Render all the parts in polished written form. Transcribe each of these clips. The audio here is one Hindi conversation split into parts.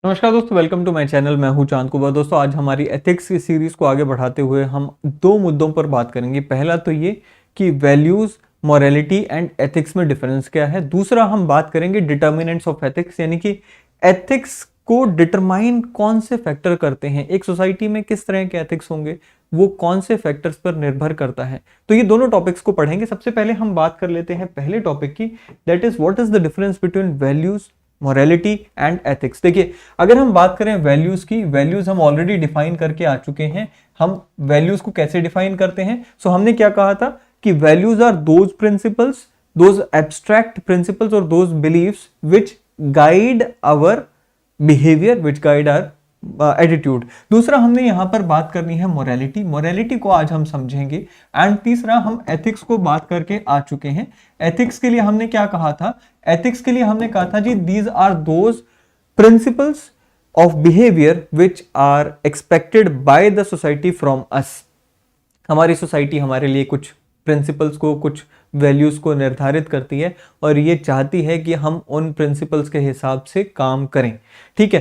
नमस्कार दोस्तों, वेलकम टू माय चैनल। मैं हूं चांद कुमार। दोस्तों, आज हमारी एथिक्स की सीरीज को आगे बढ़ाते हुए हम दो मुद्दों पर बात करेंगे। पहला तो ये कि वैल्यूज, मोरालिटी एंड एथिक्स में डिफरेंस क्या है। दूसरा हम बात करेंगे डिटर्मिनेंट्स ऑफ एथिक्स, यानी कि एथिक्स को डिटरमाइन कौन से फैक्टर करते हैं, एक सोसाइटी में किस तरह के एथिक्स होंगे, वो कौन से फैक्टर्स पर निर्भर करता है। तो ये दोनों टॉपिक्स को पढ़ेंगे। सबसे पहले हम बात कर लेते हैं पहले टॉपिक की, that is what is the difference between values, morality and ethics. देखिए, अगर हम बात करें वैल्यूज की, वैल्यूज हम ऑलरेडी डिफाइन करके आ चुके हैं। हम वैल्यूज को कैसे डिफाइन करते हैं? हमने क्या कहा था कि values are those principles, those abstract principles और those believes which guide our behaviour, which guide our attitude. दूसरा हमने यहां पर बात करनी है मोरालिटी। मोरालिटी को आज हम समझेंगे। एंड तीसरा हम एथिक्स को बात करके आ चुके हैं। एथिक्स के लिए हमने क्या कहा था? एथिक्स के लिए हमने कहा था जी, these are those principles of behaviour which are expected by the society from us. हमारी सोसाइटी हमारे लिए कुछ प्रिंसिपल्स को, कुछ वैल्यूज को निर्धारित करती है और ये चाहती है कि हम उन प्रिंसिपल्स के हिसाब से काम करें। ठीक है।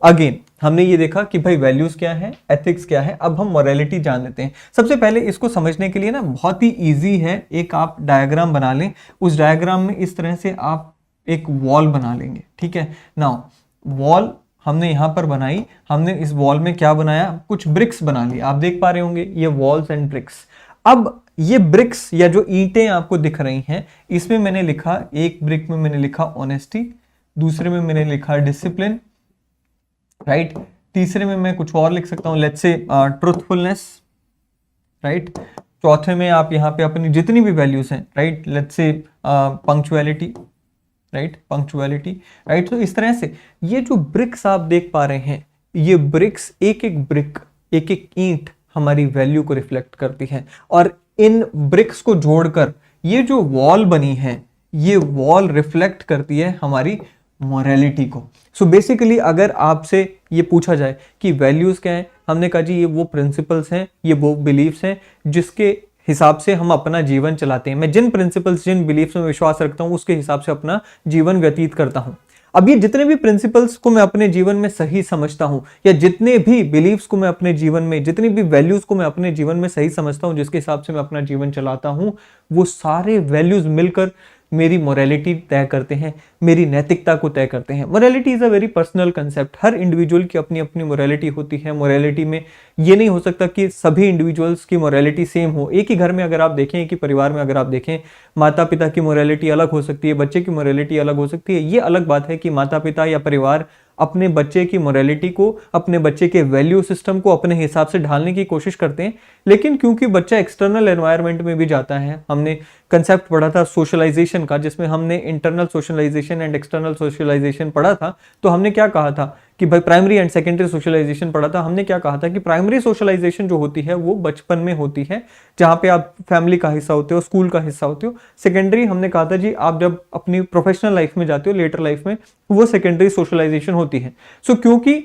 अगेन हमने ये देखा कि भाई वैल्यूज क्या है, एथिक्स क्या है। अब हम मोरालिटी जान लेते हैं। सबसे पहले इसको समझने के लिए ना बहुत ही इजी है, एक आप डायग्राम बना लें। उस डायग्राम में इस तरह से आप एक वॉल बना लेंगे। ठीक है। नाउ वॉल हमने यहां पर बनाई। हमने इस वॉल में क्या बनाया? कुछ ब्रिक्स बना ली। आप देख पा रहे होंगे ये वॉल्स एंड ब्रिक्स। अब ये ब्रिक्स या जो ईंटें आपको दिख रही हैं, इसमें मैंने लिखा, एक ब्रिक में मैंने लिखा ऑनेस्टी, दूसरे में मैंने लिखा डिसिप्लिन, राइट। तीसरे में मैं कुछ और लिख सकता हूं, लेट्स से ट्रूथफुलनेस, राइट। चौथे में आप यहाँ पे अपनी जितनी भी वैल्यूज हैं, right, let's say punctuality, right, punctuality, right. तो इस तरह से ये जो ब्रिक्स आप देख पा रहे हैं, ये ब्रिक्स, एक एक ब्रिक, एक एक ईंट हमारी वैल्यू को रिफ्लेक्ट करती है। और इन ब्रिक्स को जोड़कर ये जो वॉल बनी है, ये वॉल रिफ्लेक्ट करती है हमारी मोरालिटी को। बेसिकली अगर आपसे ये पूछा जाए कि वैल्यूज क्या है, हमने कहा जी ये वो प्रिंसिपल्स हैं, ये वो बिलीव्स हैं जिसके हिसाब से हम अपना जीवन चलाते हैं। मैं जिन प्रिंसिपल्स, जिन बिलीव्स में विश्वास रखता हूं, उसके हिसाब से अपना जीवन व्यतीत करता हूं। अब ये जितने भी प्रिंसिपल्स को मैं अपने जीवन में सही समझता हूं, या जितने भी बिलीव्स को मैं अपने जीवन में, जितनी भी वैल्यूज को मैं अपने जीवन में सही समझता हूं, जिसके हिसाब से मैं अपना जीवन चलाता हूं, वो सारे वैल्यूज मिलकर मेरी मोरालिटी तय करते हैं, मेरी नैतिकता को तय करते हैं। Morality is a very personal concept. Her individual की अपनी अपनी मोरालिटी होती है। मोरालिटी में ये नहीं हो सकता कि सभी इंडिविजुअल्स की मोरालिटी सेम हो। एक ही घर में अगर आप देखें, एक ही परिवार में अगर आप देखें, माता पिता की मोरालिटी अलग हो सकती है, बच्चे की मोरालिटी अलग हो सकती है। ये अलग बात है कि माता पिता या परिवार अपने बच्चे की मोरालिटी को, अपने बच्चे के वैल्यू सिस्टम को अपने हिसाब से ढालने की कोशिश करते हैं। लेकिन क्योंकि बच्चा एक्सटर्नल एनवायरनमेंट में भी जाता है, हमने कंसेप्ट पढ़ा था सोशलाइजेशन का, जिसमें हमने internal socialisation and external socialisation पढ़ा था। तो हमने क्या कहा था कि भाई प्राइमरी एंड सेकेंडरी सोशलाइजेशन पढ़ा था। हमने क्या कहा था कि प्राइमरी सोशलाइजेशन जो होती है वो बचपन में होती है, जहां पे आप फैमिली का हिस्सा होते हो, स्कूल का हिस्सा होते हो। सेकेंडरी हमने कहा था जी, आप जब अपनी प्रोफेशनल लाइफ में जाते हो, लेटर लाइफ में, वो सेकेंडरी सोशलाइजेशन होती है। क्योंकि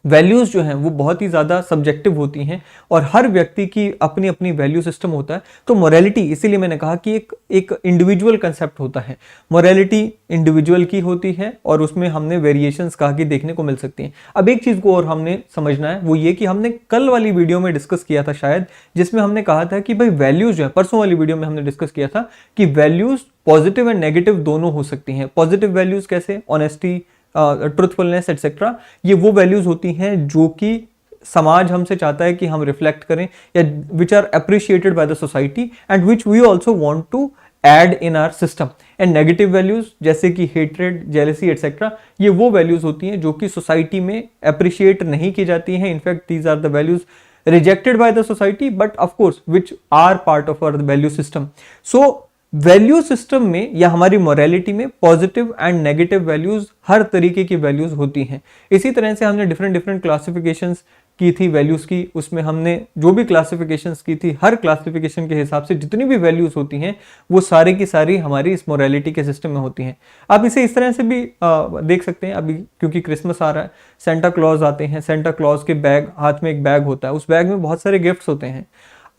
वैल्यूज जो हैं वो बहुत ही ज्यादा सब्जेक्टिव होती हैं और हर व्यक्ति की अपनी अपनी वैल्यू सिस्टम होता है। तो मोरालिटी, इसीलिए मैंने कहा कि एक इंडिविजुअल कंसेप्ट होता है। मोरालिटी इंडिविजुअल की होती है और उसमें हमने वेरिएशंस कहा कि देखने को मिल सकती हैं। अब एक चीज को और हमने समझना है, वो ये कि हमने कल वाली वीडियो में डिस्कस किया था शायद, जिसमें हमने कहा था कि भाई वैल्यूज जो है, परसों वाली वीडियो में हमने डिस्कस किया था कि वैल्यूज पॉजिटिव एंड नेगेटिव दोनों हो सकती हैं। पॉजिटिव वैल्यूज कैसे? ऑनेस्टी, ट्रूथफुलनेस एटसेट्रा, ये वो वैल्यूज होती हैं जो कि समाज हमसे चाहता है कि हम रिफ्लेक्ट करें, या which are appreciated by the society and which we also want to add in our system. And negative values जैसे कि हेट्रेड, जेलसी एटसेट्रा, ये वो वैल्यूज होती हैं जो कि सोसाइटी में अप्रिशिएट नहीं की जाती हैं। In fact these are the values rejected by the society, but of course which are part of our value system. Value system में या हमारी मोरालिटी में पॉजिटिव एंड नेगेटिव वैल्यूज, हर तरीके की वैल्यूज होती हैं। इसी तरह से हमने डिफरेंट क्लासिफिकेशंस की थी वैल्यूज की। उसमें हमने जो भी क्लासिफिकेशंस की थी, हर क्लासिफिकेशन के हिसाब से जितनी भी वैल्यूज होती हैं वो सारी की सारी हमारी इस मोरालिटी के सिस्टम में होती हैं। आप इसे इस तरह से भी देख सकते हैं। अभी क्योंकि क्रिसमस आ रहा है, सेंटा क्लॉज आते हैं। सेंटा क्लॉज के बैग, हाथ में एक बैग होता है, उस बैग में बहुत सारे गिफ्ट्स होते हैं।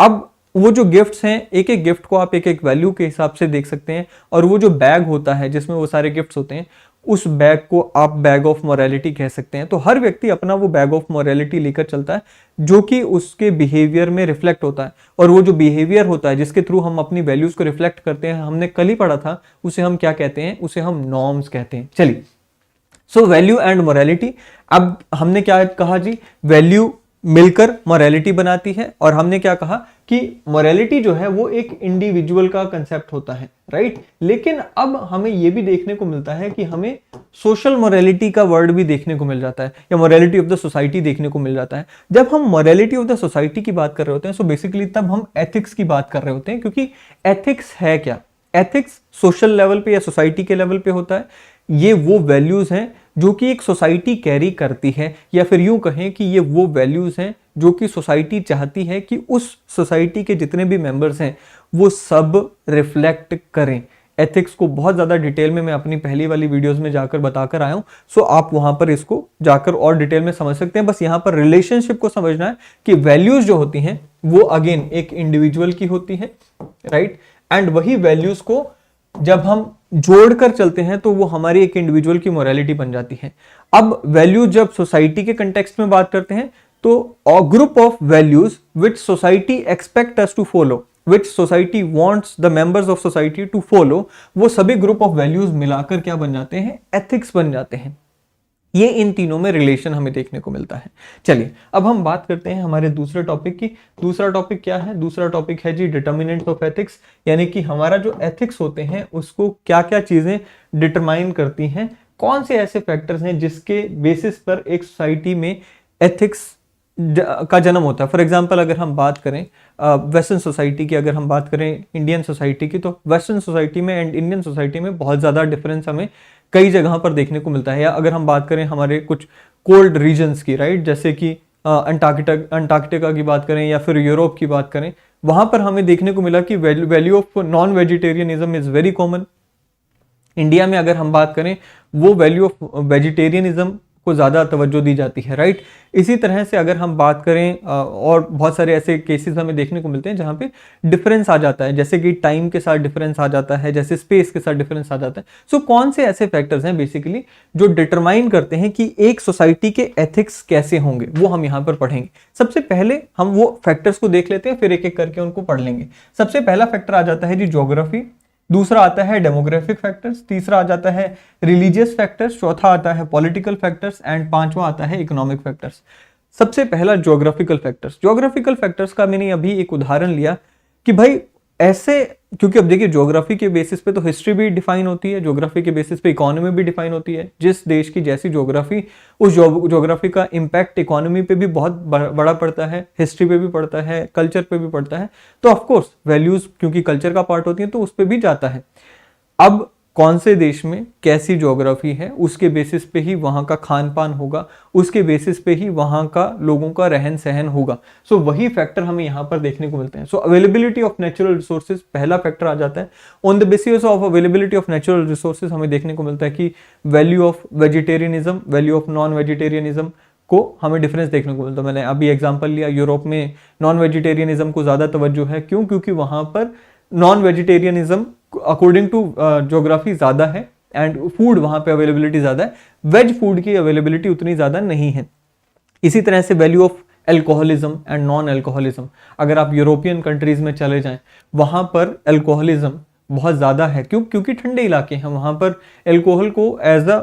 अब वो जो गिफ्ट्स हैं, एक एक गिफ्ट को आप एक एक वैल्यू के हिसाब से देख सकते हैं। और वो जो बैग होता है जिसमें वो सारे गिफ्ट्स होते हैं, उस बैग को आप बैग ऑफ मोरालिटी कह सकते हैं। तो हर व्यक्ति अपना वो बैग ऑफ मोरालिटी लेकर चलता है जो कि उसके बिहेवियर में रिफ्लेक्ट होता है, और वो जो बिहेवियर होता है जिसके थ्रू हम अपनी वैल्यूज को रिफ्लेक्ट करते हैं, हमने कल ही पढ़ा था, उसे हम क्या कहते हैं, उसे हम नॉर्म्स कहते हैं। चलिए, सो वैल्यू एंड मोरालिटी। अब हमने क्या कहा जी, वैल्यू मिलकर मोरालिटी बनाती है, और हमने क्या कहा कि मोरालिटी जो है वो एक इंडिविजुअल का कंसेप्ट होता है, राइट। लेकिन अब हमें ये भी देखने को मिलता है कि हमें सोशल मोरालिटी का वर्ड भी देखने को मिल जाता है, या मोरालिटी ऑफ द सोसाइटी देखने को मिल जाता है। जब हम मोरालिटी ऑफ द सोसाइटी की बात कर रहे होते हैं, सो बेसिकली तब हम एथिक्स की बात कर रहे होते हैं, क्योंकि एथिक्स है क्या, एथिक्स सोशल लेवल पे या सोसाइटी के लेवल पे होता है। ये वो वैल्यूज हैं जो कि एक सोसाइटी कैरी करती है, या फिर यूं कहें कि ये वो वैल्यूज हैं जो कि सोसाइटी चाहती है कि उस सोसाइटी के जितने भी मेंबर्स हैं वो सब रिफ्लेक्ट करें। एथिक्स को बहुत ज़्यादा डिटेल में मैं अपनी पहली वाली वीडियोस में जाकर बताकर आया हूं, सो आप वहां पर इसको जाकर और डिटेल में समझ सकते हैं। बस यहां पर रिलेशनशिप को समझना है कि वैल्यूज जो होती हैं वो अगेन एक इंडिविजुअल की होती है, राइट। एंड वही वैल्यूज को जब हम जोड़कर चलते हैं तो वो हमारी एक इंडिविजुअल की मोरालिटी बन जाती है। अब वैल्यू जब सोसाइटी के कंटेक्स्ट में बात करते हैं तो group of values which society expect us to follow, which society wants the members of society to follow, वो सभी ग्रुप ऑफ वैल्यूज मिलाकर क्या बन जाते हैं, एथिक्स बन जाते हैं। ये इन तीनों में रिलेशन हमें देखने को मिलता है। चलिए, अब हम बात करते हैं हमारे दूसरे टॉपिक की। दूसरा टॉपिक क्या है, दूसरा टॉपिक है जी डिटर्मिनेंट्स ऑफ एथिक्स, यानी कि हमारा जो एथिक्स होते हैं उसको क्या क्या चीजें डिटरमाइन करती हैं, कौन से ऐसे फैक्टर्स हैं जिसके बेसिस पर एक सोसाइटी में एथिक्स का जन्म होता है। फॉर एग्जाम्पल अगर हम बात करें वेस्टर्न सोसाइटी की, अगर हम बात करें इंडियन सोसाइटी की, तो वेस्टर्न सोसाइटी में एंड इंडियन सोसाइटी में बहुत ज़्यादा डिफरेंस हमें कई जगह पर देखने को मिलता है। या अगर हम बात करें हमारे कुछ कोल्ड रीजन्स की, राइट, जैसे कि अंटार्कटिका की बात करें या फिर यूरोप की बात करें, वहाँ पर हमें देखने को मिला कि value of non vegetarianism is very common. India में अगर हम बात करें वो वैल्यू ऑफ वेजिटेरियनिज्म को ज़्यादा तवज्जो दी जाती है, राइट। इसी तरह से अगर हम बात करें और बहुत सारे ऐसे केसेस हमें देखने को मिलते हैं जहाँ पे डिफरेंस आ जाता है, जैसे कि टाइम के साथ डिफरेंस आ जाता है, जैसे स्पेस के साथ डिफरेंस आ जाता है। सो कौन से ऐसे फैक्टर्स हैं बेसिकली जो डिटरमाइन करते हैं कि एक सोसाइटी के एथिक्स कैसे होंगे, वो हम यहाँ पर पढ़ेंगे। सबसे पहले हम वो फैक्टर्स को देख लेते हैं, फिर एक एक करके उनको पढ़ लेंगे। सबसे पहला फैक्टर आ जाता है जी ज्योग्राफी, दूसरा आता है डेमोग्राफिक फैक्टर्स, तीसरा आ जाता है रिलीजियस फैक्टर्स, चौथा आता है पॉलिटिकल फैक्टर्स एंड पांचवा आता है इकोनॉमिक फैक्टर्स। सबसे पहला ज्योग्राफिकल फैक्टर्स। ज्योग्राफिकल फैक्टर्स का मैंने अभी एक उदाहरण लिया कि भाई ऐसे, क्योंकि अब देखिए ज्योग्राफी के बेसिस पे तो हिस्ट्री भी डिफाइन होती है, ज्योग्राफी के बेसिस पे इकोनॉमी भी डिफाइन होती है। जिस देश की जैसी ज्योग्राफी, उस ज्योग्राफी का इम्पैक्ट इकोनॉमी पे भी बहुत बड़ा पड़ता है, हिस्ट्री पे भी पड़ता है, कल्चर पे भी पड़ता है। तो ऑफकोर्स वैल्यूज क्योंकि कल्चर का पार्ट होती है तो उस पर भी जाता है। अब कौन से देश में कैसी ज्योग्राफी है उसके बेसिस पे ही वहाँ का खान पान होगा, उसके बेसिस पे ही वहाँ का लोगों का रहन सहन होगा। सो वही फैक्टर हमें यहाँ पर देखने को मिलते हैं। सो अवेलेबिलिटी ऑफ नेचुरल रिसोर्सेज पहला फैक्टर आ जाता है। On the basis of availability of natural resources हमें देखने को मिलता है कि value of vegetarianism, value of non vegetarianism को हमें डिफरेंस देखने को मिलता है। मैंने अभी एग्जाम्पल लिया, यूरोप में नॉन वेजिटेरियनिज्म को ज़्यादा तवज्जो है। क्यों? क्योंकि वहाँ पर non vegetarianism according to geography ज़्यादा है एंड फूड वहाँ पे अवेलेबिलिटी ज़्यादा है, वेज फूड की अवेलेबिलिटी उतनी ज़्यादा नहीं है। इसी तरह से value of alcoholism and non alcoholism, अगर आप यूरोपियन कंट्रीज में चले जाएं वहाँ पर एल्कोहलिज्म बहुत ज़्यादा है। क्यों? क्योंकि ठंडे इलाके हैं, वहाँ पर एल्कोहल को as a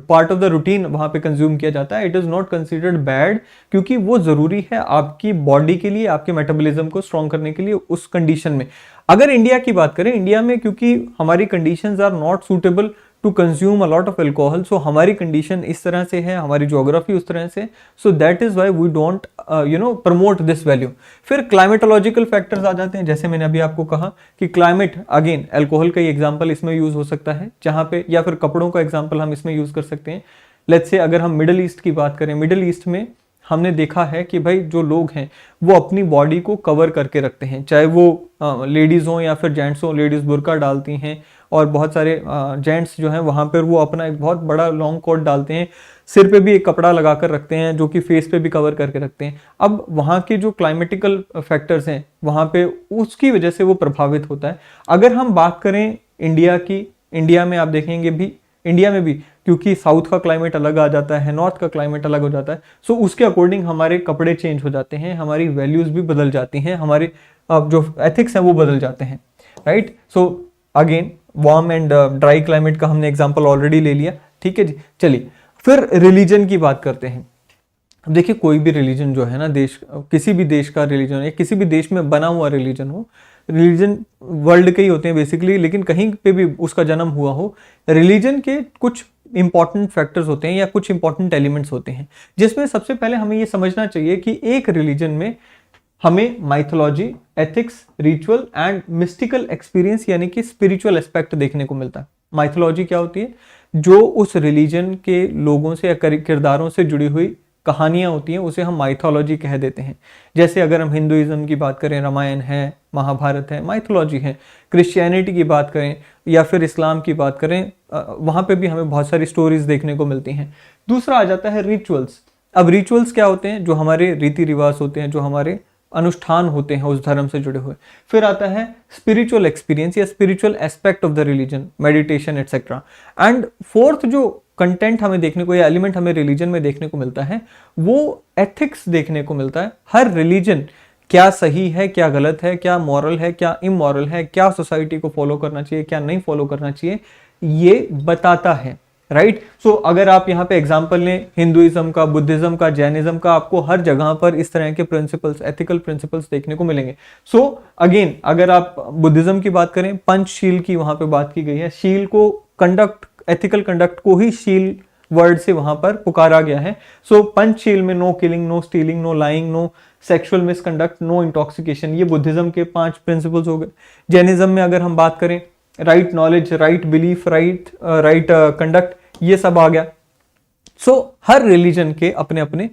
part of the routine वहाँ पे कंज्यूम किया जाता है। It is not considered bad, क्योंकि वो ज़रूरी है आपकी बॉडी के लिए, आपके मेटाबॉलिज्म को स्ट्रॉन्ग करने के लिए उस कंडीशन में। अगर इंडिया की बात करें, इंडिया में क्योंकि हमारी conditions are not suitable to consume a lot of alcohol, so हमारी कंडीशन इस तरह से है, हमारी ज्योग्राफी उस तरह से, so that is why we don't promote this value. फिर क्लाइमेटोलॉजिकल फैक्टर्स आ जाते हैं, जैसे मैंने अभी आपको कहा कि क्लाइमेट, अगेन एल्कोहल का ही एग्जाम्पल इसमें यूज हो सकता है जहाँ पे, या फिर कपड़ों का एग्जाम्पल हम इसमें यूज कर सकते हैं। लेट्स से अगर हम मिडल ईस्ट की बात करें, मिडल ईस्ट में हमने देखा है कि भाई जो लोग हैं वो अपनी बॉडी को कवर करके रखते हैं, चाहे वो लेडीज़ हों या फिर जेंट्स हों। लेडीज़ बुर्का डालती हैं और बहुत सारे जेंट्स जो हैं वहाँ पर वो अपना एक बहुत बड़ा लॉन्ग कोट डालते हैं, सिर पे भी एक कपड़ा लगा कर रखते हैं जो कि फेस पे भी कवर करके रखते हैं। अब वहाँ के जो क्लाइमेटिकल फैक्टर्स हैं वहाँ पे उसकी वजह से वो प्रभावित होता है। अगर हम बात करें इंडिया की, इंडिया में आप देखेंगे भी इंडिया में भी, क्योंकि साउथ का क्लाइमेट अलग आ जाता है, नॉर्थ का क्लाइमेट अलग हो जाता है, सो उसके अकॉर्डिंग हमारे कपड़े चेंज हो जाते हैं, हमारी वैल्यूज भी बदल जाती हैं, हमारे जो एथिक्स हैं वो बदल जाते हैं, right. So again warm and dry climate का हमने एग्जांपल ऑलरेडी ले लिया, ठीक है जी। चलिए फिर रिलीजन की बात करते हैं। अब देखिए कोई भी रिलीजन जो है ना, देश, किसी भी देश का रिलीजन या किसी भी देश में बना हुआ रिलीजन हो, रिलीजन वर्ल्ड के ही होते हैं बेसिकली, लेकिन कहीं पे भी उसका जन्म हुआ हो, रिलीजन के कुछ इंपॉर्टेंट फैक्टर्स होते हैं या कुछ इंपॉर्टेंट एलिमेंट्स होते हैं, जिसमें सबसे पहले हमें ये समझना चाहिए कि एक रिलीजन में हमें mythology, ethics, ritual and mystical experience यानी कि स्पिरिचुअल एस्पेक्ट देखने को मिलता है। माइथोलॉजी क्या होती है? जो उस रिलीजन के लोगों से या किरदारों से जुड़ी हुई कहानियां होती हैं, उसे हम माइथोलॉजी कह देते हैं। जैसे अगर हम हिंदुइज्म की बात करें, रामायण है, महाभारत है, माइथोलॉजी है। क्रिश्चियनिटी की बात करें या फिर इस्लाम की बात करें, वहां पे भी हमें बहुत सारी स्टोरीज देखने को मिलती हैं। दूसरा आ जाता है रिचुअल्स। अब रिचुअल्स क्या होते हैं? जो हमारे रीति रिवाज होते हैं, जो हमारे अनुष्ठान होते हैं उस धर्म से जुड़े हुए। फिर आता है स्पिरिचुअल एक्सपीरियंस या spiritual aspect of the religion, meditation etcetera. And fourth जो कंटेंट हमें देखने को या एलिमेंट हमें रिलीजन में देखने को मिलता है, वो एथिक्स देखने को मिलता है। हर रिलीजन क्या सही है, क्या गलत है, क्या मॉरल है, क्या इमोरल है, क्या सोसाइटी को फॉलो करना चाहिए, क्या नहीं फॉलो करना चाहिए, ये बताता है, राइट। सो अगर आप यहाँ पे एग्जांपल लें हिंदुइज्म का, बुद्धिज्म का, जैनिज्म का, आपको हर जगह पर इस तरह के प्रिंसिपल्स, एथिकल प्रिंसिपल्स देखने को मिलेंगे। सो अगेन अगर आप बुद्धिज्म की बात करें, पंचशील की वहां पे बात की गई है। शील को, कंडक्ट, एथिकल कंडक्ट को ही शील वर्ड से वहां पर पुकारा गया है। सो पंचशील में no killing, no stealing, no lying, no sexual misconduct, no intoxication, ये बुद्धिज्म के 5 प्रिंसिपल्स हो गए। जैनिज्म में अगर हम बात करें, right knowledge, right belief, right conduct, ये सब आ गया। सो हर रिलीजन के अपने अपने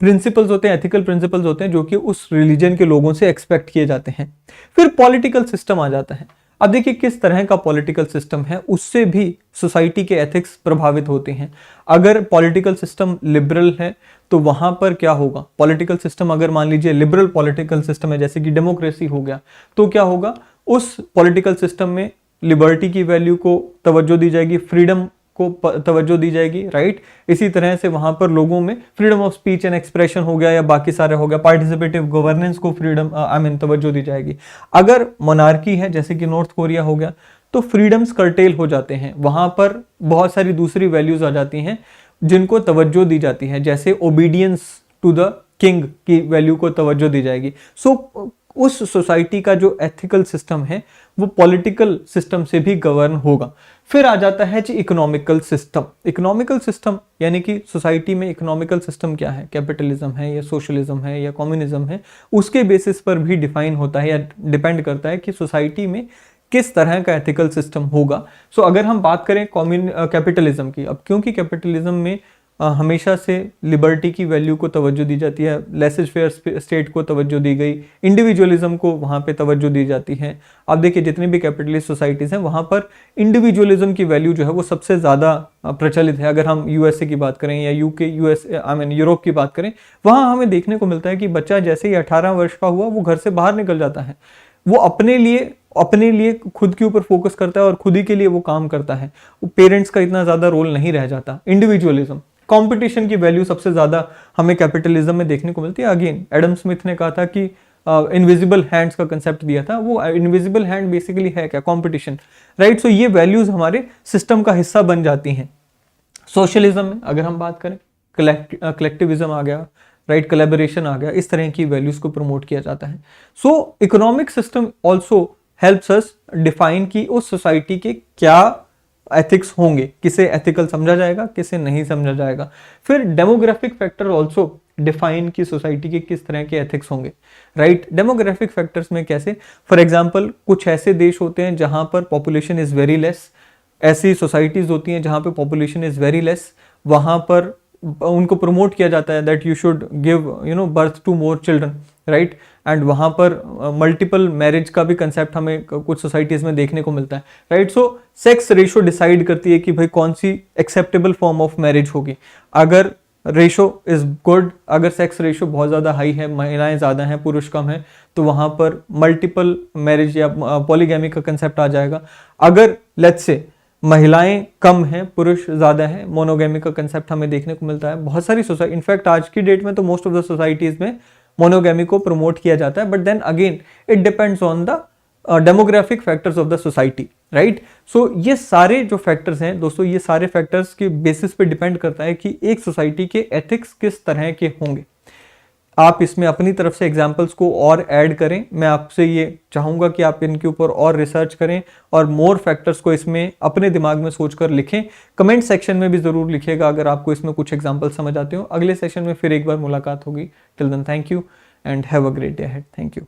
प्रिंसिपल्स होते हैं, एथिकल प्रिंसिपल्स होते हैं, जो कि उस रिलीजन के लोगों से एक्सपेक्ट किए जाते हैं। फिर पॉलिटिकल सिस्टम आ जाता है। अब देखिए किस तरह का पॉलिटिकल सिस्टम है, उससे भी सोसाइटी के एथिक्स प्रभावित होते हैं। अगर पॉलिटिकल सिस्टम लिबरल है तो वहां पर क्या होगा? पॉलिटिकल सिस्टम अगर मान लीजिए लिबरल पॉलिटिकल सिस्टम है, जैसे कि डेमोक्रेसी हो गया, तो क्या होगा? उस पॉलिटिकल सिस्टम में लिबर्टी की वैल्यू को तवज्जो दी जाएगी, फ्रीडम को तवज्जो दी जाएगी, राइट। इसी तरह से वहां पर लोगों में freedom of speech and expression हो गया या बाकी सारे हो गया, पार्टिसिपेटिव गवर्नेंस को फ्रीडम तवज्जो दी जाएगी। अगर मोनार्की है जैसे कि नॉर्थ कोरिया हो गया, तो फ्रीडम्स कर्टेल हो जाते हैं, वहां पर बहुत सारी दूसरी वैल्यूज आ जाती हैं जिनको तवज्जो दी जाती है, जैसे ओबीडियंस टू द किंग की वैल्यू को तवज्जो दी जाएगी। सो उस सोसाइटी का जो एथिकल सिस्टम है वो पॉलिटिकल सिस्टम से भी गवर्न होगा। फिर आ जाता है जी इकोनॉमिकल सिस्टम। इकोनॉमिकल सिस्टम यानी कि सोसाइटी में इकोनॉमिकल सिस्टम क्या है? कैपिटलिज्म है या सोशलिज्म है या कम्युनिज्म है, उसके बेसिस पर भी डिफाइन होता है या डिपेंड करता है कि सोसाइटी में किस तरह का एथिकल सिस्टम होगा। सो अगर हम बात करें कैपिटलिज्म की, अब क्योंकि कैपिटलिज्म में हमेशा से लिबर्टी की वैल्यू को तवज्जो दी जाती है, लेसेस फेयर स्टेट को तवज्जो दी गई, इंडिविजुअलिज्म को वहाँ पे तवज्जो दी जाती है। आप देखिए जितनी भी कैपिटलिस्ट सोसाइटीज़ हैं वहाँ पर इंडिविजुअलिज्म की वैल्यू जो है वो सबसे ज़्यादा प्रचलित है। अगर हम यूएसए की बात करें या यूरोप की बात करें, वहाँ हमें देखने को मिलता है कि बच्चा जैसे ही 18 वर्ष का हुआ वो घर से बाहर निकल जाता है, वो अपने लिए खुद के ऊपर फोकस करता है और खुद ही के लिए वो काम करता है। पेरेंट्स का इतना ज़्यादा रोल नहीं रह जाता। इंडिविजुअलिज्म, कंपटीशन की वैल्यू सबसे ज़्यादा हमें कैपिटलिज्म में देखने को मिलती है। अगेन एडम स्मिथ ने कहा था कि इनविजिबल हैंड्स का कंसेप्ट दिया था, वो इनविजिबल हैंड बेसिकली है क्या? Competition, right. सो ये वैल्यूज हमारे सिस्टम का हिस्सा बन जाती हैं। सोशलिज्म में अगर हम बात करें, कलेक्टिविज्म आ गया, राइट, कोलैबोरेशन आ गया, इस तरह की वैल्यूज को प्रमोट किया जाता है। सो economic system also helps us define कि उस सोसाइटी के क्या एथिक्स होंगे, किसे एथिकल समझा जाएगा, किसे नहीं समझा जाएगा। फिर डेमोग्राफिक फैक्टर ऑल्सो डिफाइन की सोसाइटी के किस तरह के एथिक्स होंगे, राइट। डेमोग्राफिक फैक्टर्स में कैसे? फॉर एग्जांपल कुछ ऐसे देश होते हैं जहां पर पॉपुलेशन इज वेरी लेस, ऐसी सोसाइटीज होती हैं जहां पे पॉपुलेशन इज वेरी लेस, वहां पर उनको प्रमोट किया जाता है that you should give birth to more children, right. And वहां पर मल्टीपल मैरिज का भी कंसेप्ट हमें कुछ सोसाइटीज में देखने को मिलता है, right. So sex ratio decide करती है कि भाई कौन सी एक्सेप्टेबल फॉर्म ऑफ मैरिज होगी। अगर रेशो इज गुड, अगर सेक्स रेशो बहुत ज़्यादा हाई है, महिलाएं ज़्यादा हैं पुरुष कम है, तो वहाँ पर मल्टीपल मैरिज या पॉलीगैमी का कंसेप्ट आ जाएगा। अगर लेट्स से महिलाएं कम हैं, पुरुष ज्यादा हैं, मोनोगेमी का कंसेप्ट हमें देखने को मिलता है बहुत सारी सोसाइटी, इनफैक्ट आज की डेट में तो मोस्ट ऑफ द सोसाइटीज में मोनोगेमी को प्रमोट किया जाता है, but then again it depends on the demographic factors of the society, right. So ये सारे जो फैक्टर्स हैं दोस्तों, ये सारे फैक्टर्स के बेसिस पे डिपेंड करता है कि एक सोसाइटी के एथिक्स किस तरह के होंगे। आप इसमें अपनी तरफ से एग्जाम्पल्स को और ऐड करें, मैं आपसे ये चाहूंगा कि आप इनके ऊपर और रिसर्च करें और मोर फैक्टर्स को इसमें अपने दिमाग में सोचकर लिखें। कमेंट सेक्शन में भी जरूर लिखिएगा अगर आपको इसमें कुछ एग्जाम्पल समझ आते हो। अगले सेशन में फिर एक बार मुलाकात होगी। Till then thank you and have a great day ahead. Thank you.